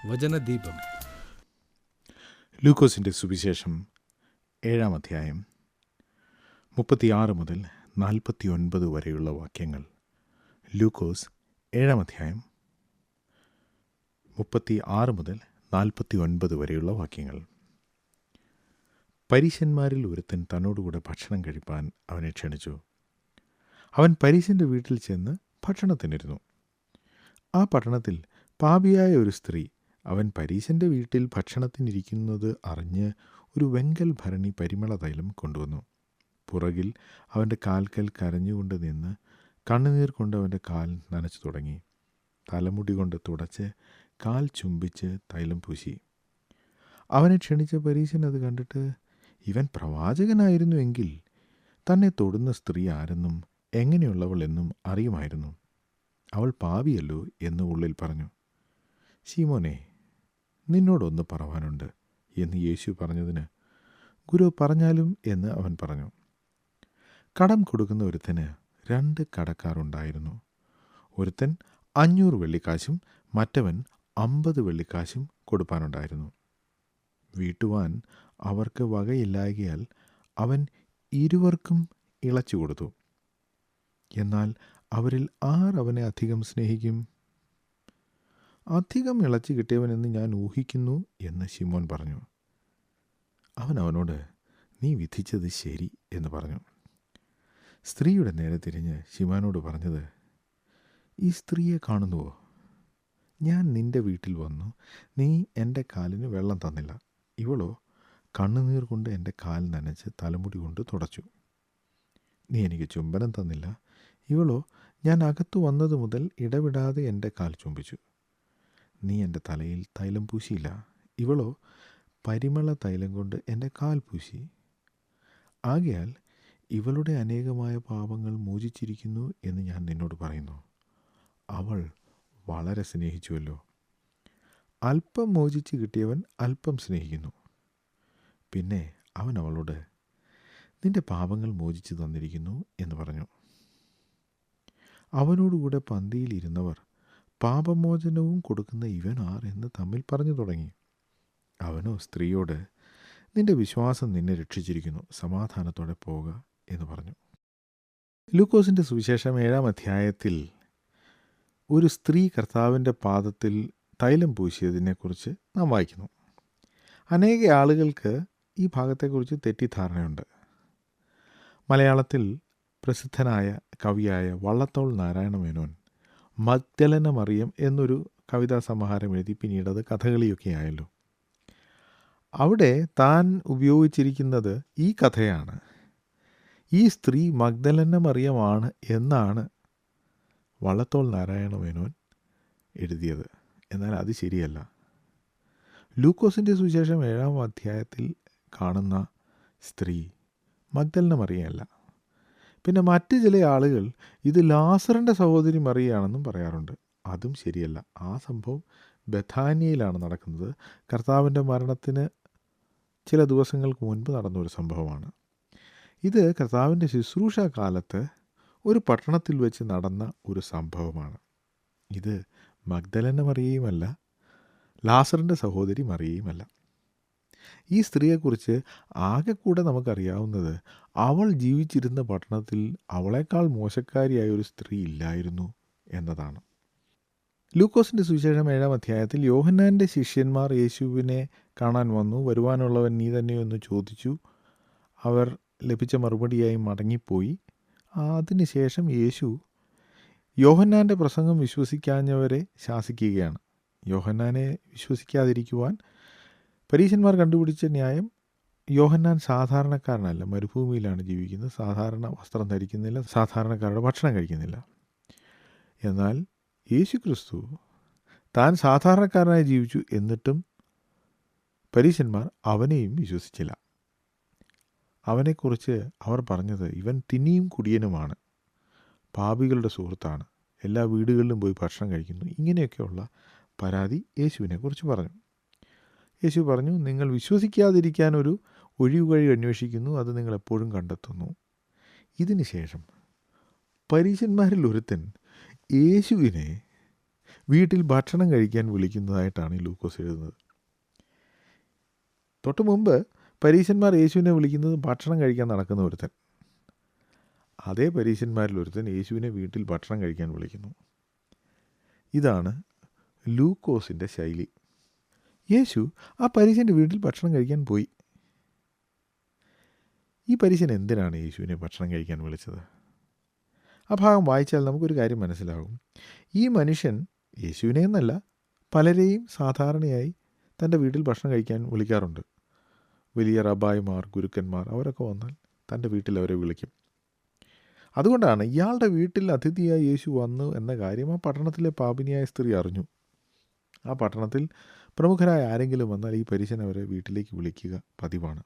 വചനദീപം. ലൂക്കോസിൻ്റെ സുവിശേഷം 7-ാം അധ്യായം 36 മുതൽ 49 വരെയുള്ള വാക്യങ്ങൾ. ലൂക്കോസ് 7-ാം അധ്യായം 36 മുതൽ 49 വരെയുള്ള വാക്യങ്ങൾ. പരീശന്മാരിൽ ഒരുത്തൻ തന്നോടുകൂടെ ഭക്ഷണം കഴിപ്പാൻ അവനെ ക്ഷണിച്ചു. അവൻ പരീശൻ്റെ വീട്ടിൽ ചെന്ന് ഭക്ഷണത്തിനിരുന്നു. ആ പട്ടണത്തിൽ പാപിയായ ഒരു സ്ത്രീ അവൻ പരീശൻ്റെ വീട്ടിൽ ഭക്ഷണത്തിനിരിക്കുന്നത് അറിഞ്ഞ് ഒരു വെങ്കൽ ഭരണി പരിമള തൈലം കൊണ്ടുവന്നു. പുറകിൽ അവൻ്റെ കാൽക്കൽ കരഞ്ഞുകൊണ്ട് നിന്ന് കണ്ണുനീർ കൊണ്ട് അവൻ്റെ കാൽ നനച്ചു തുടങ്ങി. തലമുടി കൊണ്ട് തുടച്ച് കാൽ ചുംബിച്ച് തൈലം പൂശി. അവനെ ക്ഷണിച്ച പരീശൻ അത് കണ്ടിട്ട്, ഇവൻ പ്രവാചകനായിരുന്നുവെങ്കിൽ തന്നെ തൊടുന്ന സ്ത്രീ ആരെന്നും എങ്ങനെയുള്ളവൾ എന്നും അറിയുമായിരുന്നു. അവൾ പാപിയല്ലോ എന്ന് ഉള്ളിൽ പറഞ്ഞു. ശീമോനെ, നിന്നോടൊന്ന് പറവാനുണ്ട് എന്ന് യേശു പറഞ്ഞതിന്, ഗുരു പറഞ്ഞാലും എന്ന് അവൻ പറഞ്ഞു. കടം കൊടുക്കുന്ന ഒരുത്തന് 2 കടക്കാരുണ്ടായിരുന്നു. ഒരുത്തൻ 500 വെള്ളിക്കാശും മറ്റവൻ 50 വെള്ളിക്കാശും കൊടുപ്പാനുണ്ടായിരുന്നു. വീട്ടുവാൻ അവർക്ക് വകയില്ലായകയാൽ അവൻ ഇരുവർക്കും ഇളച്ചു കൊടുത്തു. എന്നാൽ അവരിൽ ആർ അവനെ അധികം സ്നേഹിക്കും? അധികം ഇളച്ചു കിട്ടിയവനെന്ന് ഞാൻ ഊഹിക്കുന്നു എന്ന് ശിമോൻ പറഞ്ഞു. അവൻ അവനോട്, നീ വിധിച്ചത് ശരി എന്ന് പറഞ്ഞു. സ്ത്രീയുടെ നേരെ തിരിഞ്ഞ് ശിമോനോട് പറഞ്ഞത്, ഈ സ്ത്രീയെ കാണുന്നുവോ? ഞാൻ നിന്റെ വീട്ടിൽ വന്നു, നീ എൻ്റെ കാലിന് വെള്ളം തന്നില്ല. ഇവളോ കണ്ണുനീർ കൊണ്ട് എൻ്റെ കാൽ നനച്ച് തലമുടി കൊണ്ട് തുടച്ചു. നീ എനിക്ക് ചുംബനം തന്നില്ല. ഇവളോ ഞാൻ അകത്തു വന്നത് മുതൽ ഇടവിടാതെ എൻ്റെ കാൽ ചുംബിച്ചു. നീ എൻ്റെ തലയിൽ തൈലം പൂശിയില്ല. ഇവളോ പരിമള തൈലം കൊണ്ട് എൻ്റെ കാൽ പൂശി. ആകയാൽ ഇവളുടെ അനേകമായ പാപങ്ങൾ മോചിച്ചിരിക്കുന്നു എന്ന് ഞാൻ നിന്നോട് പറയുന്നു. അവൾ വളരെ സ്നേഹിച്ചുവല്ലോ. അല്പം മോചിച്ച് കിട്ടിയവൻ അല്പം സ്നേഹിക്കുന്നു. പിന്നെ അവൻ അവളോട്, നിന്റെ പാപങ്ങൾ മോചിച്ചു തന്നിരിക്കുന്നു എന്ന് പറഞ്ഞു. അവനോടുകൂടെ പന്തിയിൽ ഇരുന്നവർ പാപമോചനവും കൊടുക്കുന്ന ഇവൻ ആർ എന്ന് തമ്മിൽ പറഞ്ഞു തുടങ്ങി. അവനോ സ്ത്രീയോട്, നിന്റെ വിശ്വാസം നിന്നെ രക്ഷിച്ചിരിക്കുന്നു, സമാധാനത്തോടെ പോക എന്ന് പറഞ്ഞു. ലൂക്കോസിൻ്റെ സുവിശേഷം 7-ാം അധ്യായത്തിൽ ഒരു സ്ത്രീ കർത്താവിൻ്റെ പാദത്തിൽ തൈലം പൂശിയതിനെക്കുറിച്ച് നാം വായിക്കുന്നു. അനേക ആളുകൾക്ക് ഈ ഭാഗത്തെക്കുറിച്ച് തെറ്റിദ്ധാരണയുണ്ട്. മലയാളത്തിൽ പ്രസിദ്ധനായ കവിയായ വള്ളത്തോൾ നാരായണ മേനോൻ മഗ്ദലന മറിയം എന്നൊരു കവിതാ സമാഹാരം എഴുതി. പിന്നീട് അത് കഥകളിയൊക്കെ ആയല്ലോ. അവിടെ താൻ ഉപയോഗിച്ചിരിക്കുന്നത് ഈ കഥയാണ്. ഈ സ്ത്രീ മഗ്ദലന മറിയമാണ് എന്നാണ് വള്ളത്തോൾ നാരായണ മേനോൻ എഴുതിയത്. എന്നാൽ അത് ശരിയല്ല. ലൂക്കോസിൻ്റെ സുവിശേഷം 7-ാം അധ്യായത്തിൽ കാണുന്ന സ്ത്രീ മഗ്ദലന മറിയല്ല. പിന്നെ മറ്റ് ചില ആളുകൾ ഇത് ലാസറിൻ്റെ സഹോദരി മറിയാണെന്നും പറയാറുണ്ട്. അതും ശരിയല്ല. ആ സംഭവം ബഥാനിയയിലാണ് നടക്കുന്നത്. കർത്താവിൻ്റെ മരണത്തിന് ചില ദിവസങ്ങൾക്ക് മുൻപ് നടന്നൊരു സംഭവമാണ്. ഇത് കർത്താവിൻ്റെ ശുശ്രൂഷ കാലത്ത് ഒരു പട്ടണത്തിൽ വെച്ച് നടന്ന ഒരു സംഭവമാണ്. ഇത് മഗ്ദലന മറിയയുമല്ല, ലാസറിൻ്റെ സഹോദരി മറിയയുമല്ല. ഈ സ്ത്രീയെക്കുറിച്ച് ആകെ കൂടെ നമുക്കറിയാവുന്നത്, അവൾ ജീവിച്ചിരുന്ന പട്ടണത്തിൽ അവളെക്കാൾ മോശക്കാരിയായ ഒരു സ്ത്രീ ഇല്ലായിരുന്നു എന്നതാണ്. ലൂക്കോസിൻ്റെ സുവിശേഷം 7-ാം അധ്യായത്തിൽ യോഹന്നാൻ്റെ ശിഷ്യന്മാർ യേശുവിനെ കാണാൻ വന്നു. വരുവാനുള്ളവൻ നീ തന്നെയോ എന്ന് ചോദിച്ചു. അവർ ലഭിച്ച മറുപടിയായി മടങ്ങിപ്പോയി. അതിനുശേഷം യേശു യോഹന്നാൻ്റെ പ്രസംഗം വിശ്വസിക്കാഞ്ഞവരെ ശാസിക്കുകയാണ്. യോഹന്നാനെ വിശ്വസിക്കാതിരിക്കുവാൻ പരീശന്മാർ കണ്ടുപിടിച്ച ന്യായം, യോഹന്നാൻ സാധാരണക്കാരനല്ല, മരുഭൂമിയിലാണ് ജീവിക്കുന്നത്, സാധാരണ വസ്ത്രം ധരിക്കുന്നില്ല, സാധാരണക്കാരുടെ ഭക്ഷണം കഴിക്കുന്നില്ല. എന്നാൽ യേശു ക്രിസ്തു താൻ സാധാരണക്കാരനായി ജീവിച്ചു. എന്നിട്ടും പരീശന്മാർ അവനെയും വിശ്വസിച്ചില്ല. അവനെക്കുറിച്ച് അവർ പറഞ്ഞത്, ഇവൻ തിന്നിയും കുടിയനുമാണ്, പാപികളുടെ സുഹൃത്താണ്, എല്ലാ വീടുകളിലും പോയി ഭക്ഷണം കഴിക്കുന്നു. ഇങ്ങനെയൊക്കെയുള്ള പരാതി യേശുവിനെക്കുറിച്ച് പറഞ്ഞു. യേശു പറഞ്ഞു, നിങ്ങൾ വിശ്വസിക്കാതിരിക്കാൻ ഒരു ഒഴിവുവഴി അന്വേഷിക്കുന്നു, അത് നിങ്ങൾ എപ്പോഴും കണ്ടെത്തുന്നു. ഇതിന് ശേഷം പരീശന്മാരിൽ ഒരുത്തൻ യേശുവിനെ വീട്ടിൽ ഭക്ഷണം കഴിക്കാൻ വിളിക്കുന്നതായിട്ടാണ് ഈ ലൂക്കോസ് എഴുതുന്നത്. തൊട്ട് മുമ്പ് പരീശന്മാർ യേശുവിനെ വിളിക്കുന്നത് ഭക്ഷണം കഴിക്കാൻ നടക്കുന്ന ഒരുത്തൻ. അതേ പരീശന്മാരിൽ ഒരുത്തൻ യേശുവിനെ വീട്ടിൽ ഭക്ഷണം കഴിക്കാൻ വിളിക്കുന്നു. ഇതാണ് ലൂക്കോസിൻ്റെ ശൈലി. യേശു ആ പരീശൻ്റെ വീട്ടിൽ ഭക്ഷണം കഴിക്കാൻ പോയി. ഈ പരീശൻ എന്തിനാണ് യേശുവിനെ ഭക്ഷണം കഴിക്കാൻ വിളിച്ചത്? ആ ഭാഗം വായിച്ചാൽ നമുക്കൊരു കാര്യം മനസ്സിലാകും. ഈ മനുഷ്യൻ യേശുവിനെ എന്നല്ല, പലരെയും സാധാരണയായി തൻ്റെ വീട്ടിൽ ഭക്ഷണം കഴിക്കാൻ വിളിക്കാറുണ്ട്. വലിയ റബായിമാർ, ഗുരുക്കന്മാർ അവരൊക്കെ വന്നാൽ തൻ്റെ വീട്ടിൽ അവരെ വിളിക്കും. അതുകൊണ്ടാണ് ഇയാളുടെ വീട്ടിൽ അതിഥിയായി യേശു വന്നു എന്ന കാര്യം ആ പട്ടണത്തിലെ പാപിനിയായ സ്ത്രീ അറിഞ്ഞു. ആ പട്ടണത്തിൽ പ്രമുഖരായ ആരെങ്കിലും വന്നാൽ ഈ പരീശൻ അവരെ വീട്ടിലേക്ക് വിളിക്കുക പതിവാണ്.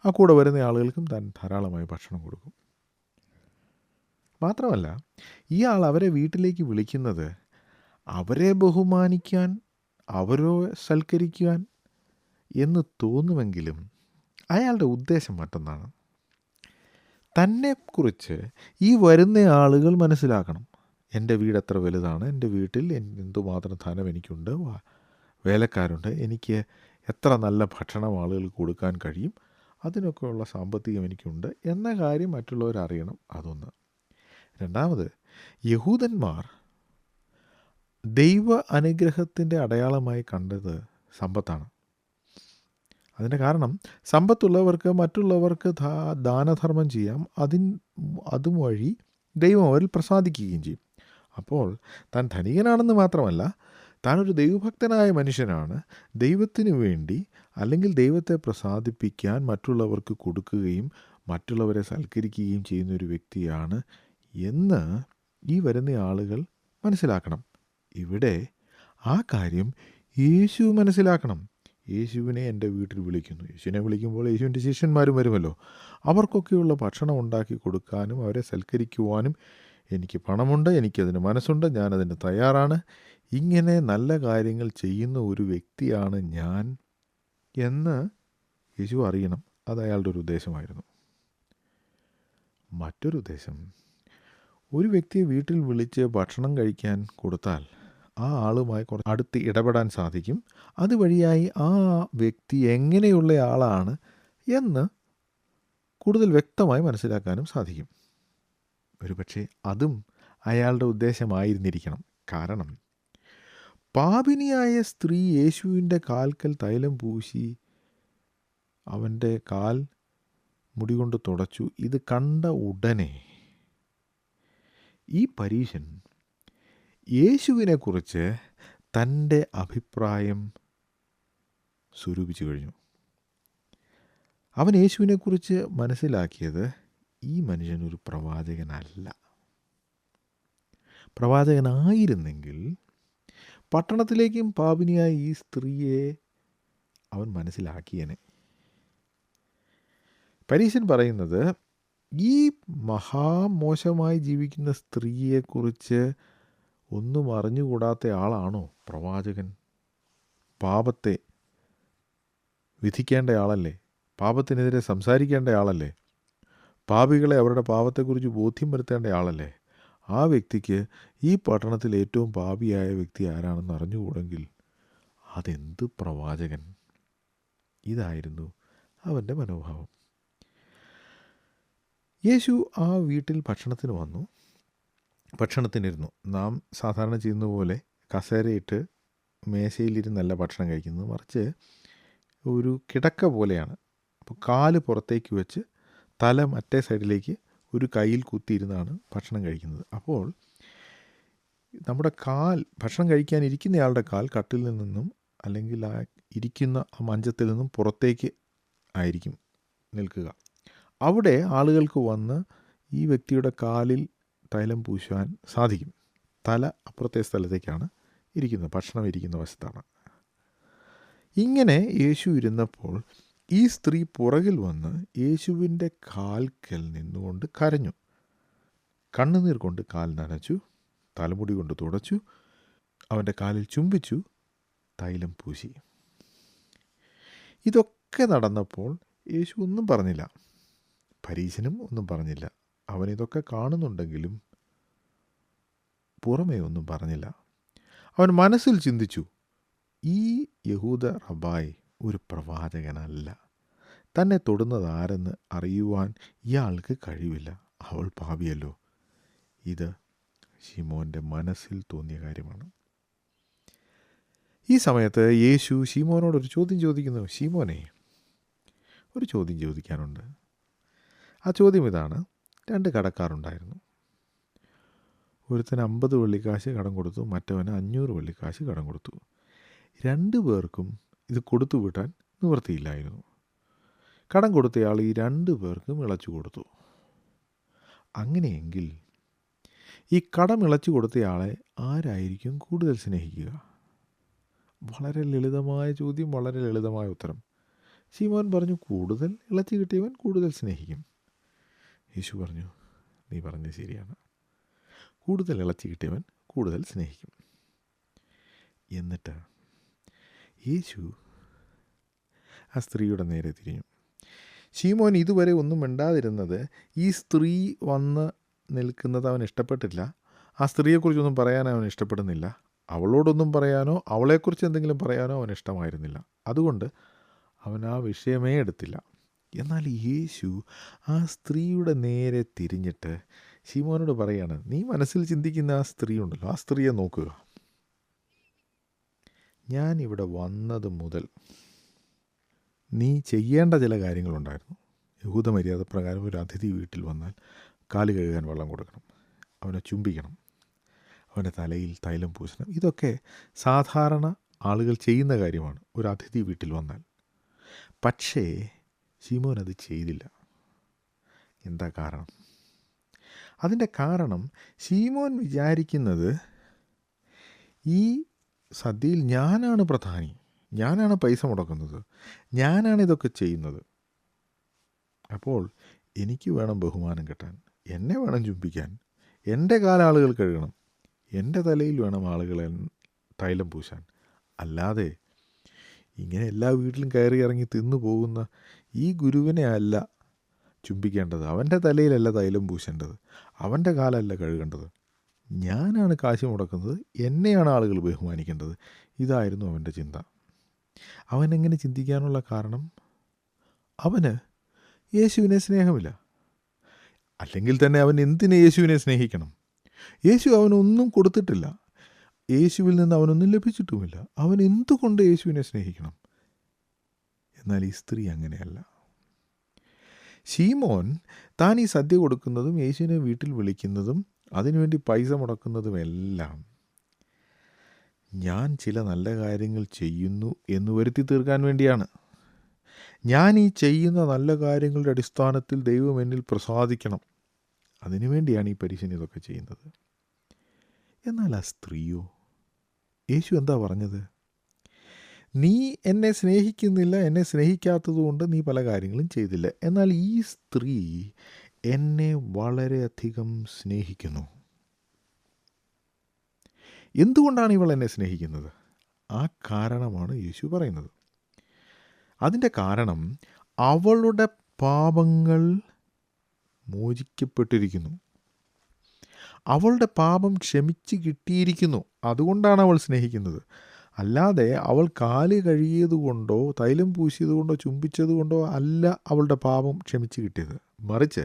ആ കൂടെ വരുന്ന ആളുകൾക്കും താൻ ധാരാളമായി ഭക്ഷണം കൊടുക്കും. മാത്രമല്ല, ഇയാൾ അവരെ വീട്ടിലേക്ക് വിളിക്കുന്നത് അവരെ ബഹുമാനിക്കാൻ, അവരെ സൽക്കരിക്കാൻ എന്ന് തോന്നുമെങ്കിലും അയാളുടെ ഉദ്ദേശം മറ്റൊന്നാണ്. തന്നെക്കുറിച്ച് ഈ വരുന്ന ആളുകൾ മനസ്സിലാക്കണം. എൻ്റെ വീട് എത്ര വലുതാണ്, എൻ്റെ വീട്ടിൽ എന്തുമാത്രം ധനം എനിക്കുണ്ട്, വേലക്കാരുണ്ട്, എനിക്ക് എത്ര നല്ല ഭക്ഷണം ആളുകൾക്ക് കൊടുക്കാൻ കഴിയും, അതിനൊക്കെയുള്ള സാമ്പത്തികം എനിക്കുണ്ട് എന്ന കാര്യം മറ്റുള്ളവർ അറിയണം. അതൊന്ന്. രണ്ടാമത്, യഹൂദന്മാർ ദൈവ അനുഗ്രഹത്തിൻ്റെ അടയാളമായി കണ്ടത് സമ്പത്താണ്. അതിൻ്റെ കാരണം സമ്പത്തുള്ളവർക്ക് മറ്റുള്ളവർക്ക് ദാനധർമ്മം ചെയ്യാം, അതുവഴി ദൈവം അവരിൽ പ്രസാദിക്കുകയും ചെയ്യും. അപ്പോൾ താൻ ധനികനാണെന്ന് മാത്രമല്ല, താനൊരു ദൈവഭക്തനായ മനുഷ്യനാണ്, ദൈവത്തിന് വേണ്ടി അല്ലെങ്കിൽ ദൈവത്തെ പ്രസാദിപ്പിക്കാൻ മറ്റുള്ളവർക്ക് കൊടുക്കുകയും മറ്റുള്ളവരെ സൽക്കരിക്കുകയും ചെയ്യുന്ന ഒരു വ്യക്തിയാണ് എന്ന് ഈ വരുന്ന ആളുകൾ മനസ്സിലാക്കണം. ഇവിടെ ആ കാര്യം യേശു മനസ്സിലാക്കണം. യേശുവിനെ എൻ്റെ വീട്ടിൽ വിളിക്കുന്നു. യേശുവിനെ വിളിക്കുമ്പോൾ യേശുവിൻ്റെ ശിഷ്യന്മാരും വരുമല്ലോ. അവർക്കൊക്കെയുള്ള ഭക്ഷണം ഉണ്ടാക്കി കൊടുക്കാനും അവരെ സൽക്കരിക്കുവാനും എനിക്ക് പണമുണ്ട്, എനിക്കതിന് മനസ്സുണ്ട്, ഞാനതിന് തയ്യാറാണ്, ഇങ്ങനെ നല്ല കാര്യങ്ങൾ ചെയ്യുന്ന ഒരു വ്യക്തിയാണ് ഞാൻ എന്ന് യേശു അറിയണം. അത് അയാളുടെ ഒരു ഉദ്ദേശമായിരുന്നു. മറ്റൊരു ഉദ്ദേശം, ഒരു വ്യക്തിയെ വീട്ടിൽ വിളിച്ച് ഭക്ഷണം കഴിക്കാൻ കൊടുത്താൽ ആ ആളുമായി കുറച്ച് അടുത്ത് ഇടപെടാൻ സാധിക്കും. അതുവഴിയായി ആ വ്യക്തി എങ്ങനെയുള്ള ആളാണ് എന്ന് കൂടുതൽ വ്യക്തമായി മനസ്സിലാക്കാനും സാധിക്കും. ഒരുപക്ഷെ അതും അയാളുടെ ഉദ്ദേശമായിരുന്നിരിക്കണം. കാരണം പാപിനിയായ സ്ത്രീ യേശുവിൻ്റെ കാൽക്കൽ തൈലം പൂശി അവൻ്റെ കാൽ മുടി കൊണ്ട് തുടച്ചു. ഇത് കണ്ട ഉടനെ ഈ പരീശൻ യേശുവിനെക്കുറിച്ച് തൻ്റെ അഭിപ്രായം സ്വരൂപിച്ചു കഴിഞ്ഞു. അവൻ യേശുവിനെക്കുറിച്ച് മനസ്സിലാക്കിയത് ഈ മനുഷ്യനൊരു പ്രവാചകനല്ല. പ്രവാചകനായിരുന്നെങ്കിൽ പട്ടണത്തിലേക്കും പാപിനിയായ ഈ സ്ത്രീയെ അവൻ മനസ്സിലാക്കിയനെ. പരീശൻ പറയുന്നത് ഈ മഹാമോശമായി ജീവിക്കുന്ന സ്ത്രീയെക്കുറിച്ച് ഒന്നും അറിഞ്ഞുകൂടാത്ത ആളാണോ പ്രവാചകൻ? പാപത്തെ വിധിക്കേണ്ട ആളല്ലേ? പാപത്തിനെതിരെ സംസാരിക്കേണ്ട ആളല്ലേ? പാപികളെ അവരുടെ പാപത്തെക്കുറിച്ച് ബോധ്യം വരുത്തേണ്ട ആളല്ലേ? ആ വ്യക്തിക്ക് ഈ പട്ടണത്തിൽ ഏറ്റവും പാപിയായ വ്യക്തി ആരാണെന്ന് അറിഞ്ഞുകൂടെങ്കിൽ അതെന്ത് പ്രവാചകൻ? ഇതായിരുന്നു അവൻ്റെ മനോഭാവം. യേശു ആ വീട്ടിൽ ഭക്ഷണത്തിന് വന്നു, ഭക്ഷണത്തിനിരുന്നു. നാം സാധാരണ ചെയ്യുന്ന പോലെ കസേരയിട്ട് മേശയിലിരുന്നല്ല ഭക്ഷണം കഴിക്കുന്നത്, മറിച്ച് ഒരു കിടക്ക പോലെയാണ്. അപ്പോൾ കാല് പുറത്തേക്ക് വെച്ച് തല മറ്റേ സൈഡിലേക്ക് ഒരു കയ്യിൽ കുത്തിയിരുന്നാണ് ഭക്ഷണം കഴിക്കുന്നത്. അപ്പോൾ നമ്മുടെ കാൽ, ഭക്ഷണം കഴിക്കാൻ ഇരിക്കുന്നയാളുടെ കാൽ കട്ടിൽ നിന്നും അല്ലെങ്കിൽ ആ ഇരിക്കുന്ന ആ മഞ്ചത്തിൽ നിന്നും പുറത്തേക്ക് ആയിരിക്കും നിൽക്കുക. അവിടെ ആളുകൾക്ക് വന്ന് ഈ വ്യക്തിയുടെ കാലിൽ തൈലം പൂശാൻ സാധിക്കും. തല അപ്പുറത്തെ സ്ഥലത്തേക്കാണ് ഇരിക്കുന്നത്, ഭക്ഷണം ഇരിക്കുന്ന വശത്താണ്. ഇങ്ങനെ യേശു ഇരുന്നപ്പോൾ ഈ സ്ത്രീ പുറകിൽ വന്ന് യേശുവിൻ്റെ കാൽക്കൽ നിന്നുകൊണ്ട് കരഞ്ഞു. കണ്ണുനീർ കൊണ്ട് കാൽ നനച്ചു, തലമുടി കൊണ്ട് തുടച്ചു, അവൻ്റെ കാലിൽ ചുംബിച്ചു, തൈലം പൂശി. ഇതൊക്കെ നടന്നപ്പോൾ യേശു ഒന്നും പറഞ്ഞില്ല, പരീശനും ഒന്നും പറഞ്ഞില്ല. അവനിതൊക്കെ കാണുന്നുണ്ടെങ്കിലും പുറമേ ഒന്നും പറഞ്ഞില്ല. അവൻ മനസ്സിൽ ചിന്തിച്ചു, ഈ യഹൂദ റബായി ഒരു പ്രവാചകനല്ല. തന്നെ തൊടുന്നത് ആരെന്ന് അറിയുവാൻ ഇയാൾക്ക് കഴിവില്ല. അവൾ പാപിയല്ലോ. ഇത് ശിമോൻ്റെ മനസ്സിൽ തോന്നിയ കാര്യമാണ്. ഈ സമയത്ത് യേശു ശിമോനോടൊരു ചോദ്യം ചോദിക്കുന്നു. ശിമോനെ, ഒരു ചോദ്യം ചോദിക്കാനുണ്ട്. ആ ചോദ്യം ഇതാണ്. 2 കടക്കാരുണ്ടായിരുന്നു. ഒരുത്തന് 50 വെള്ളിക്കാശ് കടം കൊടുത്തു, മറ്റവന് 500 വെള്ളിക്കാശ് കടം കൊടുത്തു. 2 പേർക്കും ഇത് കൊടുത്തു വിട്ടാൻ നിവൃത്തിയില്ലായിരുന്നു. കടം കൊടുത്തയാൾ ഈ 2 പേർക്കും ഇളച്ചു കൊടുത്തു. അങ്ങനെയെങ്കിൽ ഈ കടം ഇളച്ചു കൊടുത്തയാളെ ആരായിരിക്കും കൂടുതൽ സ്നേഹിക്കുക? വളരെ ലളിതമായ ചോദ്യം, വളരെ ലളിതമായ ഉത്തരം. ശിമോൻ പറഞ്ഞു, കൂടുതൽ ഇളച്ചു കിട്ടിയവൻ കൂടുതൽ സ്നേഹിക്കും. യേശു പറഞ്ഞു, നീ പറഞ്ഞത് ശരിയാണ്. കൂടുതൽ ഇളച്ചു കിട്ടിയവൻ കൂടുതൽ സ്നേഹിക്കും. എന്നിട്ട് യേശു ആ സ്ത്രീയുടെ നേരെ തിരിഞ്ഞു. ശിമോൻ ഇതുവരെ ഒന്നും മിണ്ടാതിരുന്നത് ഈ സ്ത്രീ വന്ന് നിൽക്കുന്നത് അവൻ ഇഷ്ടപ്പെട്ടില്ല. ആ സ്ത്രീയെക്കുറിച്ചൊന്നും പറയാൻ അവൻ ഇഷ്ടപ്പെടുന്നില്ല. അവളോടൊന്നും പറയാനോ അവളെക്കുറിച്ച് എന്തെങ്കിലും പറയാനോ അവൻ ഇഷ്ടമായിരുന്നില്ല. അതുകൊണ്ട് അവൻ ആ വിഷയമേ എടുത്തില്ല. എന്നാൽ യേശു ആ സ്ത്രീയുടെ നേരെ തിരിഞ്ഞിട്ട് ശിമോനോട് പറയാണ്, നീ മനസ്സിൽ ചിന്തിക്കുന്ന ആ സ്ത്രീ ഉണ്ടല്ലോ, ആ സ്ത്രീയെ നോക്കുക. ഞാൻ ഇവിടെ വന്നത് മുതൽ നീ ചെയ്യേണ്ട ചില കാര്യങ്ങളുണ്ടായിരുന്നു. യഹൂദ മര്യാദ പ്രകാരം ഒരു അതിഥി വീട്ടിൽ വന്നാൽ കാല് കഴുകാൻ വെള്ളം കൊടുക്കണം, അവനെ ചുംബിക്കണം, അവൻ്റെ തലയിൽ തൈലം പൂശണം. ഇതൊക്കെ സാധാരണ ആളുകൾ ചെയ്യുന്ന കാര്യമാണ് ഒരു അതിഥി വീട്ടിൽ വന്നാൽ. പക്ഷേ ശിമോൻ അത് ചെയ്തില്ല. എന്താ കാരണം? അതിൻ്റെ കാരണം ശിമോൻ വിചാരിക്കുന്നത് ഈ സദ്യയിൽ ഞാനാണ് പ്രധാനി, ഞാനാണ് പൈസ മുടക്കുന്നത്, ഞാനാണ് ഇതൊക്കെ ചെയ്യുന്നത്. അപ്പോൾ എനിക്ക് വേണം ബഹുമാനം കിട്ടാൻ, എന്നെ വേണം ചുംബിക്കാൻ, എൻ്റെ കാലാളുകൾ കഴുകണം, എൻ്റെ തലയിൽ വേണം ആളുകളെ തൈലം പൂശാൻ. അല്ലാതെ ഇങ്ങനെ എല്ലാ വീട്ടിലും കയറി ഇറങ്ങി തിന്നു പോകുന്ന ഈ ഗുരുവിനെ അല്ല ചുംബിക്കേണ്ടത്, അവൻ്റെ തലയിലല്ല തൈലം പൂശേണ്ടത്, അവൻ്റെ കാലല്ല കഴുകേണ്ടത്. ഞാനാണ് കാശ് മുടക്കുന്നത്, എന്നെയാണ് ആളുകൾ ബഹുമാനിക്കേണ്ടത്. ഇതായിരുന്നു അവൻ്റെ ചിന്ത. അവനെങ്ങനെ ചിന്തിക്കാനുള്ള കാരണം? അവന് യേശുവിനെ സ്നേഹമില്ല. അല്ലെങ്കിൽ തന്നെ അവൻ എന്തിന് യേശുവിനെ സ്നേഹിക്കണം? യേശു അവനൊന്നും കൊടുത്തിട്ടില്ല. യേശുവിൽ നിന്ന് അവനൊന്നും ലഭിച്ചിട്ടുമില്ല. അവൻ എന്തുകൊണ്ട് യേശുവിനെ സ്നേഹിക്കണം? എന്നാൽ ഈ സ്ത്രീ അങ്ങനെയല്ല. ശിമോൻ താൻ ഈ സദ്യ കൊടുക്കുന്നതും യേശുവിനെ വീട്ടിൽ വിളിക്കുന്നതും അതിനുവേണ്ടി പൈസ മുടക്കുന്നതുമെല്ലാം ഞാൻ ചില നല്ല കാര്യങ്ങൾ ചെയ്യുന്നു എന്ന് വരുത്തി തീർക്കാൻ വേണ്ടിയാണ്. ഞാൻ ഈ ചെയ്യുന്ന നല്ല കാര്യങ്ങളുടെ അടിസ്ഥാനത്തിൽ ദൈവം എന്നിൽ പ്രസാദിക്കണം, അതിനുവേണ്ടിയാണ് ഈ പരീശൻ ഇതൊക്കെ ചെയ്യുന്നത്. എന്നാൽ ആ സ്ത്രീയോ? യേശു എന്താ പറഞ്ഞത്? നീ എന്നെ സ്നേഹിക്കുന്നില്ല, എന്നെ സ്നേഹിക്കാത്തതുകൊണ്ട് നീ പല കാര്യങ്ങളും ചെയ്തില്ല. എന്നാൽ ഈ സ്ത്രീ എന്നെ വളരെയധികം സ്നേഹിക്കുന്നു. എന്തുകൊണ്ടാണ് ഇവൾ എന്നെ സ്നേഹിക്കുന്നത്? ആ കാരണമാണ് യേശു പറയുന്നത്. അതിൻ്റെ കാരണം അവളുടെ പാപങ്ങൾ മോചിക്കപ്പെട്ടിരിക്കുന്നു, അവളുടെ പാപം ക്ഷമിച്ച് കിട്ടിയിരിക്കുന്നു. അതുകൊണ്ടാണ് അവൾ സ്നേഹിക്കുന്നത്. അല്ലാതെ അവൾ കാല് കഴുകിയതുകൊണ്ടോ തൈലം പൂശിയതുകൊണ്ടോ ചുംബിച്ചതുകൊണ്ടോ അല്ല അവളുടെ പാപം ക്ഷമിച്ച് കിട്ടിയത്. മറിച്ച്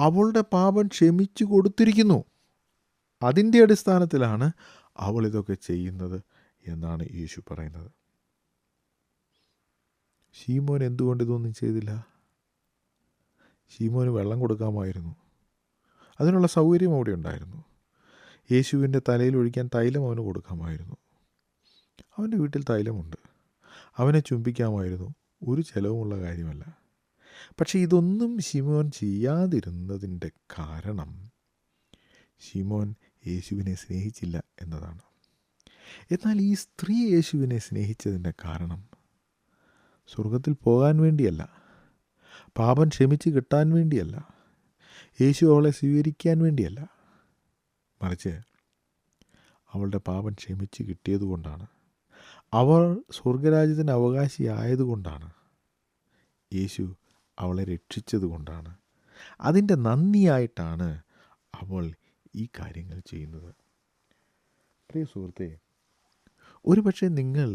അവളുടെ പാപം ക്ഷമിച്ചു കൊടുത്തിരിക്കുന്നു. അതിൻ്റെ അടിസ്ഥാനത്തിലാണ് അവൾ ഇതൊക്കെ ചെയ്യുന്നത് എന്നാണ് യേശു പറയുന്നത്. ശിമോൻ എന്തുകൊണ്ട് ഇതൊന്നും ചെയ്തില്ല? ശിമോന് വെള്ളം കൊടുക്കാമായിരുന്നു. അതിനുള്ള സൗകര്യം അവിടെ ഉണ്ടായിരുന്നു. യേശുവിൻ്റെ തലയിൽ ഒഴിക്കാൻ തൈലം അവന് കൊടുക്കാമായിരുന്നു. അവൻ്റെ വീട്ടിൽ തൈലമുണ്ട്, അവനെ ചുംബിക്കാമായിരുന്നു. ഒരു ചിലവുമുള്ള കാര്യമല്ല. പക്ഷേ ഇതൊന്നും ശിമോൻ ചെയ്യാതിരുന്നതിൻ്റെ കാരണം ശിമോൻ യേശുവിനെ സ്നേഹിച്ചില്ല എന്നതാണ്. എന്നാൽ ഈ സ്ത്രീ യേശുവിനെ സ്നേഹിച്ചതിൻ്റെ കാരണം സ്വർഗത്തിൽ പോകാൻ വേണ്ടിയല്ല, പാപം ക്ഷമിച്ച് കിട്ടാൻ വേണ്ടിയല്ല, യേശു അവളെ സ്വീകരിക്കാൻ വേണ്ടിയല്ല, മറിച്ച് അവളുടെ പാപം ക്ഷമിച്ച് കിട്ടിയതുകൊണ്ടാണ്, അവൾ സ്വർഗരാജ്യത്തിന് അവകാശിയായതുകൊണ്ടാണ്, യേശു അവളെ രക്ഷിച്ചതുകൊണ്ടാണ്. അതിൻ്റെ നന്ദിയായിട്ടാണ് അവൾ ഈ കാര്യങ്ങൾ ചെയ്യുന്നത്. പ്രിയ സുഹൃത്തെ, ഒരുപക്ഷെ നിങ്ങൾ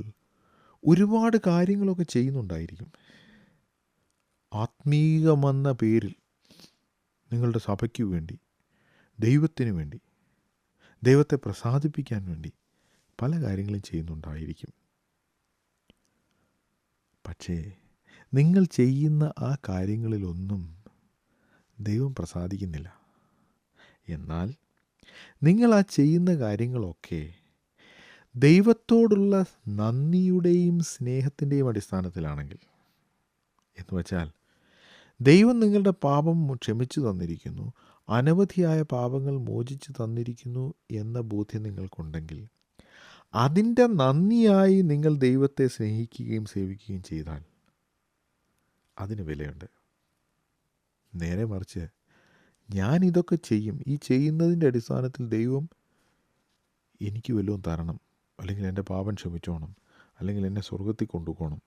ഒരുപാട് കാര്യങ്ങളൊക്കെ ചെയ്യുന്നുണ്ടായിരിക്കും. ആത്മീയമെന്ന പേരിൽ നിങ്ങളുടെ സഭയ്ക്ക് വേണ്ടി, ദൈവത്തിന് വേണ്ടി, ദൈവത്തെ പ്രസാദിപ്പിക്കാൻ വേണ്ടി പല കാര്യങ്ങളും ചെയ്യുന്നുണ്ടായിരിക്കും. പക്ഷേ നിങ്ങൾ ചെയ്യുന്ന ആ കാര്യങ്ങളിലൊന്നും ദൈവം പ്രസാദിക്കുന്നില്ല. എന്നാൽ നിങ്ങൾ ആ ചെയ്യുന്ന കാര്യങ്ങളൊക്കെ ദൈവത്തോടുള്ള നന്ദിയുടെയും സ്നേഹത്തിൻ്റെയും അടിസ്ഥാനത്തിലാണെങ്കിൽ, എന്ന് വച്ചാൽ ദൈവം നിങ്ങളുടെ പാപം ക്ഷമിച്ചു തന്നിരിക്കുന്നു, അനവധിയായ പാപങ്ങൾ മോചിച്ചു തന്നിരിക്കുന്നു എന്ന ബോധ്യം നിങ്ങൾക്കുണ്ടെങ്കിൽ, അതിൻ്റെ നന്ദിയായി നിങ്ങൾ ദൈവത്തെ സ്നേഹിക്കുകയും സേവിക്കുകയും ചെയ്താൽ അതിന് വിലയുണ്ട്. നേരെ മറിച്ച് ഞാൻ ഇതൊക്കെ ചെയ്യും, ഈ ചെയ്യുന്നതിൻ്റെ അടിസ്ഥാനത്തിൽ ദൈവം എനിക്ക് വല്ലതും തരണം, അല്ലെങ്കിൽ എൻ്റെ പാപം ക്ഷമിച്ചോണം, അല്ലെങ്കിൽ എന്നെ സ്വർഗത്തിൽ കൊണ്ടുപോകണം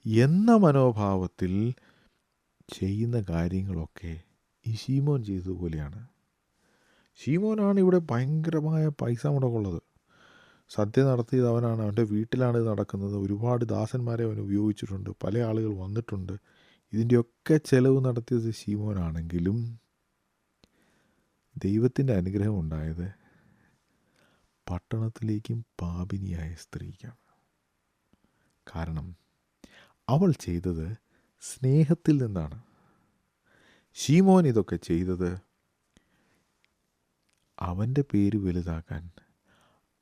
എന്ന മനോഭാവത്തിൽ ചെയ്യുന്ന കാര്യങ്ങളൊക്കെ ഈ ശീമോൻ ചെയ്തതുപോലെയാണ്. ശീമോനാണ് ഇവിടെ ഭയങ്കരമായ പൈസ മുടക്കുള്ളത്. സദ്യ നടത്തിയത് അവനാണ്, അവൻ്റെ വീട്ടിലാണ് ഇത് നടക്കുന്നത്. ഒരുപാട് ദാസന്മാരെ അവൻ ഉപയോഗിച്ചിട്ടുണ്ട്, പല ആളുകൾ വന്നിട്ടുണ്ട്. ഇതിൻ്റെയൊക്കെ ചെലവ് നടത്തിയത് ശീമോനാണെങ്കിലും ദൈവത്തിൻ്റെ അനുഗ്രഹം ഉണ്ടായത് പട്ടണത്തിലേക്കും പാപിനിയായ സ്ത്രീക്കാണ്. കാരണം അവൾ ചെയ്തത് സ്നേഹത്തിൽ നിന്നാണ്. ശീമോൻ ഇതൊക്കെ ചെയ്തത് അവൻ്റെ പേര് വലുതാക്കാൻ,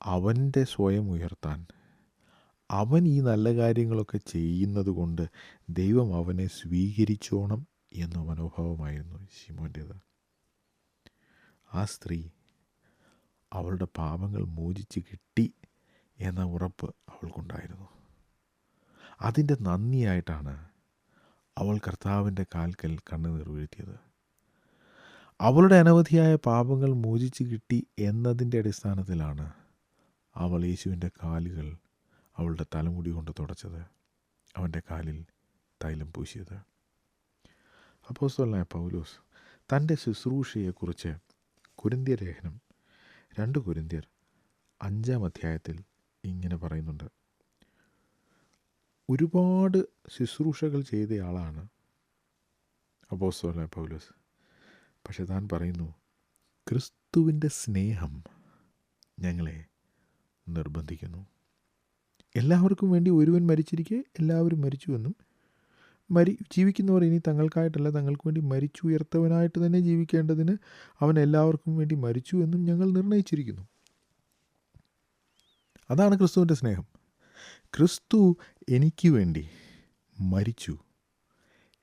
അവൻ്റെ സ്വയം ഉയർത്താൻ, അവൻ ഈ നല്ല കാര്യങ്ങളൊക്കെ ചെയ്യുന്നത് കൊണ്ട് ദൈവം അവനെ സ്വീകരിച്ചോണം എന്ന മനോഭാവമായിരുന്നു ശീമോൻ്റേത്. ആ സ്ത്രീ അവളുടെ പാപങ്ങൾ മോചിച്ച് കിട്ടി എന്ന ഉറപ്പ് അവൾക്കുണ്ടായിരുന്നു. അതിൻ്റെ നന്ദിയായിട്ടാണ് അവൾ കർത്താവിൻ്റെ കാൽക്കൽ കണ്ണുനീർ വീഴ്ത്തിയത്. അവളുടെ അനവധിയായ പാപങ്ങൾ മോചിച്ച് കിട്ടി എന്നതിൻ്റെ അടിസ്ഥാനത്തിലാണ് അവൾ യേശുവിൻ്റെ കാലുകൾ അവളുടെ തലമുടി കൊണ്ട് തുടച്ചത്, അവൻ്റെ കാലിൽ തൈലം പൂശിയത്. അപ്പോസ്തലനായ പൗലോസ് തൻ്റെ ശുശ്രൂഷയെക്കുറിച്ച് കൊരിന്ത്യർ ലേഖനം 2 കൊരിന്ത്യർ 5-ാം അധ്യായത്തിൽ ഇങ്ങനെ പറയുന്നുണ്ട്. ഒരുപാട് ശുശ്രൂഷകൾ ചെയ്തയാളാണ് അപ്പോസ്തലനായ പൗലോസ്. പക്ഷെ താൻ പറയുന്നു, ക്രിസ്തുവിൻ്റെ സ്നേഹം ഞങ്ങളെ നിർബന്ധിക്കുന്നു. എല്ലാവർക്കും വേണ്ടി ഒരുവൻ മരിച്ചിരിക്കെ എല്ലാവരും മരിച്ചുവെന്നും, ജീവിക്കുന്നവർ ഇനി തങ്ങൾക്കായിട്ടല്ല തങ്ങൾക്ക് വേണ്ടി മരിച്ചുയർത്തവനായിട്ട് തന്നെ ജീവിക്കേണ്ടതിന് അവൻ എല്ലാവർക്കും വേണ്ടി മരിച്ചു എന്നും ഞങ്ങൾ നിർണയിച്ചിരിക്കുന്നു. അതാണ് ക്രിസ്തുവിൻ്റെ സ്നേഹം. ക്രിസ്തു എനിക്ക് വേണ്ടി മരിച്ചു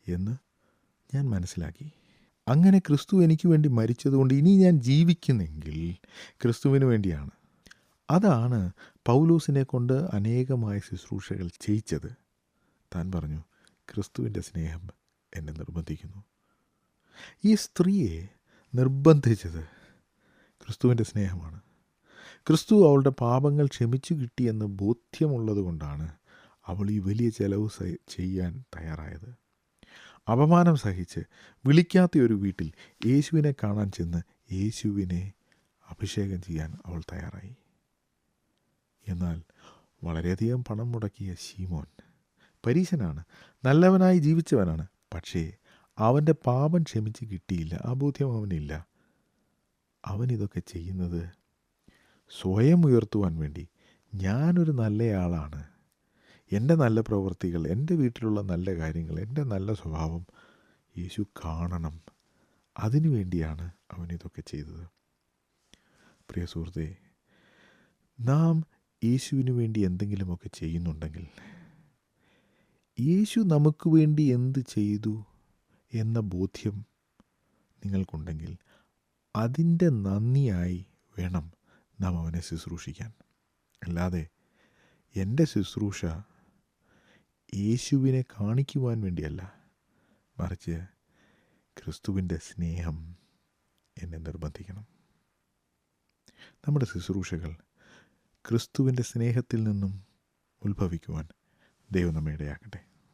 എന്ന് ഞാൻ മനസ്സിലാക്കി. അങ്ങനെ ക്രിസ്തു എനിക്ക് വേണ്ടി മരിച്ചതുകൊണ്ട് ഇനി ഞാൻ ജീവിക്കുന്നെങ്കിൽ ക്രിസ്തുവിന് വേണ്ടിയാണ്. അതാണ് പൗലോസിനെ കൊണ്ട് അനേകമായ ശുശ്രൂഷകൾ ചെയ്യിച്ചത്. താൻ പറഞ്ഞു, ക്രിസ്തുവിൻ്റെ സ്നേഹം എന്നെ നിർബന്ധിക്കുന്നു. ഈ സ്ത്രീയെ നിർബന്ധിച്ചത് ക്രിസ്തുവിൻ്റെ സ്നേഹമാണ്. ക്രിസ്തു അവളുടെ പാപങ്ങൾ ക്ഷമിച്ചു കിട്ടിയെന്ന് ബോധ്യമുള്ളത് കൊണ്ടാണ് അവൾ ഈ വലിയ ചെലവ് ചെയ്യാൻ തയ്യാറായത്. അപമാനം സഹിച്ച് വിളിക്കാത്ത ഒരു വീട്ടിൽ യേശുവിനെ കാണാൻ ചെന്ന് യേശുവിനെ അഭിഷേകം ചെയ്യാൻ അവൾ തയ്യാറായി. എന്നാൽ വളരെയധികം പണം മുടക്കിയ ശീമോൻ പരീശനാണ്, നല്ലവനായി ജീവിച്ചവനാണ്. പക്ഷേ അവൻ്റെ പാപം ക്ഷമിച്ച് കിട്ടിയില്ല, ആ ബോധ്യം അവനില്ല. അവനിതൊക്കെ ചെയ്യുന്നത് സ്വയം ഉയർത്തുവാൻ വേണ്ടി. ഞാനൊരു നല്ലയാളാണ്, എൻ്റെ നല്ല പ്രവൃത്തികൾ, എൻ്റെ വീട്ടിലുള്ള നല്ല കാര്യങ്ങൾ, എൻ്റെ നല്ല സ്വഭാവം യേശു കാണണം, അതിനു വേണ്ടിയാണ് അവനിതൊക്കെ ചെയ്തത്. പ്രിയ സുഹൃത്തേ, നാം യേശുവിന് വേണ്ടി എന്തെങ്കിലുമൊക്കെ ചെയ്യുന്നുണ്ടെങ്കിൽ, യേശു നമുക്ക് വേണ്ടി എന്ത് ചെയ്തു എന്ന ബോധ്യം നിങ്ങൾക്കുണ്ടെങ്കിൽ, അതിൻ്റെ നന്ദിയായി വേണം നാം അവനെ ശുശ്രൂഷിക്കാൻ. അല്ലാതെ എൻ്റെ ശുശ്രൂഷ യേശുവിനെ കാണിക്കുവാൻ വേണ്ടിയല്ല, മറിച്ച് ക്രിസ്തുവിൻ്റെ സ്നേഹം എന്നെ നിർബന്ധിക്കണം. നമ്മുടെ ശുശ്രൂഷകൾ ക്രിസ്തുവിൻ്റെ സ്നേഹത്തിൽ നിന്നും ഉത്ഭവിക്കുവാൻ ദൈവം നമ്മെ ഇടയാക്കട്ടെ.